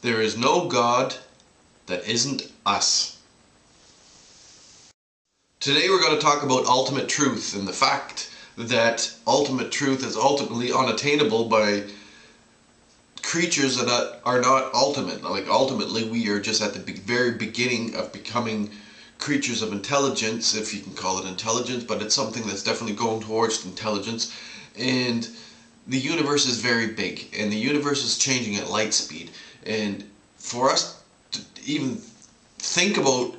There is no God that isn't us. Today we're going to talk about ultimate truth and the fact that ultimate truth is ultimately unattainable by creatures that are not ultimate. Like ultimately we are just at the very beginning of becoming creatures of intelligence, if you can call it intelligence, but it's something that's definitely going towards intelligence. And the universe is very big, and the universe is changing at light speed. And for us to even think about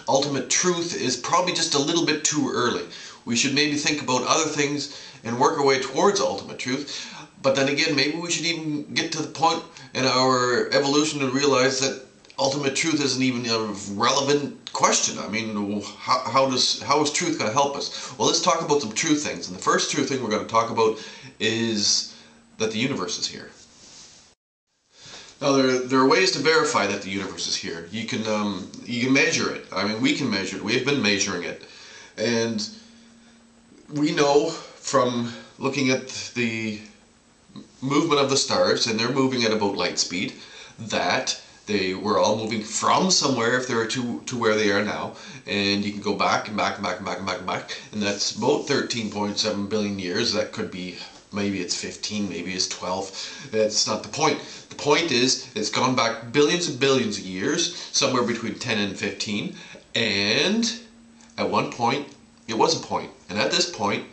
ultimate truth is probably just a little bit too early. We should maybe think about other things and work our way towards ultimate truth. But then again, maybe we should even get to the point in our evolution to realize that ultimate truth isn't even a relevant question. I mean, how is truth going to help us? Well, let's talk about some true things. And the first true thing we're going to talk about is that the universe is here. Now, there are ways to verify that the universe is here. You can measure it. I mean, we can measure it. We have been measuring it, and we know from looking at the movement of the stars, and they're moving at about light speed, that they were all moving from somewhere if they were to where they are now. And you can go back and back and back and back and back and back, and that's about 13.7 billion years. That could be, maybe it's 15, maybe it's 12. That's not the point. The point is, it's gone back billions and billions of years, somewhere between 10 and 15, and at one point, it was a point. And at this point,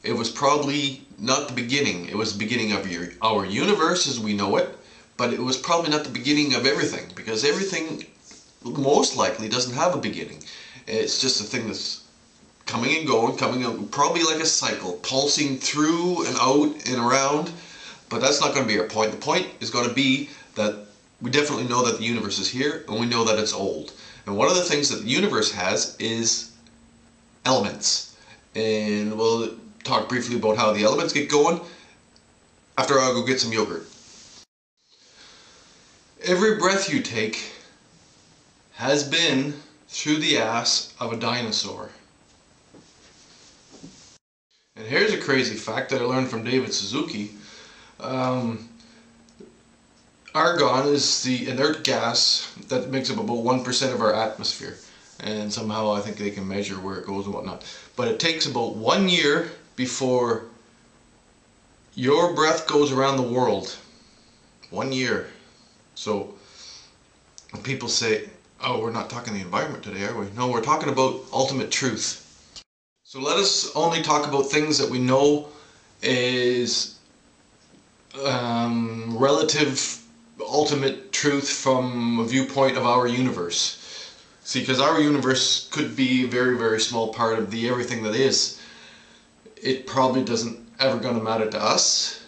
it was probably not the beginning. It was the beginning of our universe as we know it, but it was probably not the beginning of everything, because everything most likely doesn't have a beginning. It's just a thing that's coming and going, coming out, probably like a cycle, pulsing through and out and around, but that's not going to be our point. The point is going to be that we definitely know that the universe is here, and we know that it's old. And one of the things that the universe has is elements. And we'll talk briefly about how the elements get going after I'll go get some yogurt. Every breath you take has been through the ass of a dinosaur. And here's a crazy fact that I learned from David Suzuki. Argon is the inert gas that makes up about 1% of our atmosphere. And somehow I think they can measure where it goes and whatnot. But it takes about 1 year before your breath goes around the world. 1 year. So when people say, oh, we're not talking the environment today, are we? No, we're talking about ultimate truth. So let us only talk about things that we know is relative ultimate truth from a viewpoint of our universe. See, because our universe could be a very, very small part of the everything that is. It probably doesn't ever going to matter to us,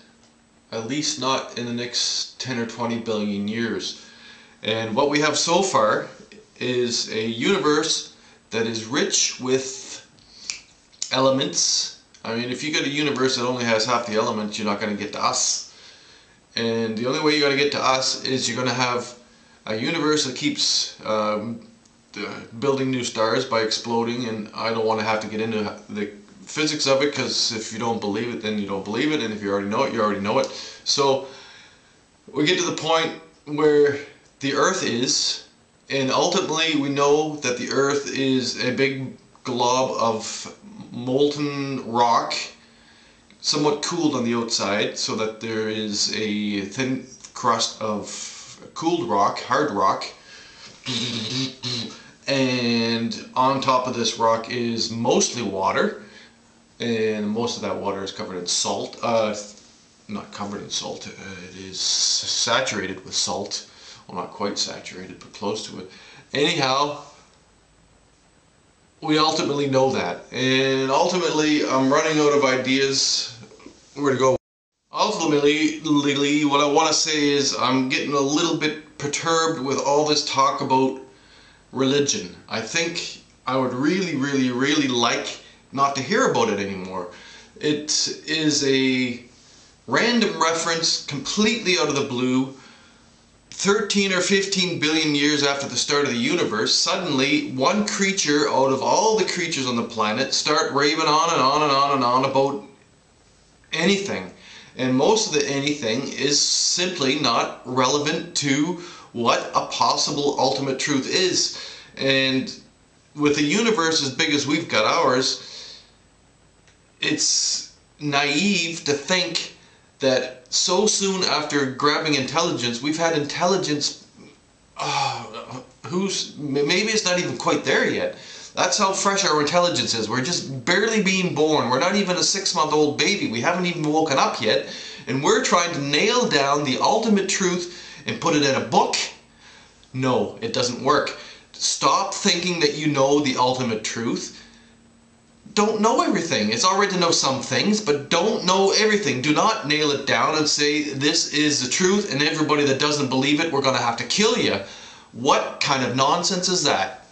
at least not in the next 10 or 20 billion years. And what we have so far is a universe that is rich with elements. I mean, if you get a universe that only has half the elements, you're not going to get to us. And the only way you're going to get to us is you're going to have a universe that keeps building new stars by exploding, and I don't want to have to get into the physics of it, because if you don't believe it, then you don't believe it, and if you already know it, you already know it. So we get to the point where the Earth is, and ultimately we know that the Earth is a big glob of molten rock, somewhat cooled on the outside, so that there is a thin crust of cooled rock, hard rock, and on top of this rock is mostly water, and most of that water is covered in salt. Not covered in salt, it is saturated with salt. Well, not quite saturated, but close to it. Anyhow, we ultimately know that, and ultimately I'm running out of ideas where to go. Ultimately, what I want to say is I'm getting a little bit perturbed with all this talk about religion. I think I would really, really, really like not to hear about it anymore. It is a random reference completely out of the blue. 13 or 15 billion years after the start of the universe, suddenly one creature out of all the creatures on the planet start raving on and on and on and on about anything. And most of the anything is simply not relevant to what a possible ultimate truth is. And with a universe as big as we've got ours, it's naive to think that so soon after grabbing intelligence, we've had intelligence maybe it's not even quite there yet. That's how fresh our intelligence is. We're just barely being born. We're not even a 6-month-old baby. We haven't even woken up yet. And we're trying to nail down the ultimate truth and put it in a book? No, it doesn't work. Stop thinking that you know the ultimate truth. Don't know everything. It's alright to know some things, but don't know everything. Do not nail it down and say this is the truth and everybody that doesn't believe it, we're going to have to kill you. What kind of nonsense is that?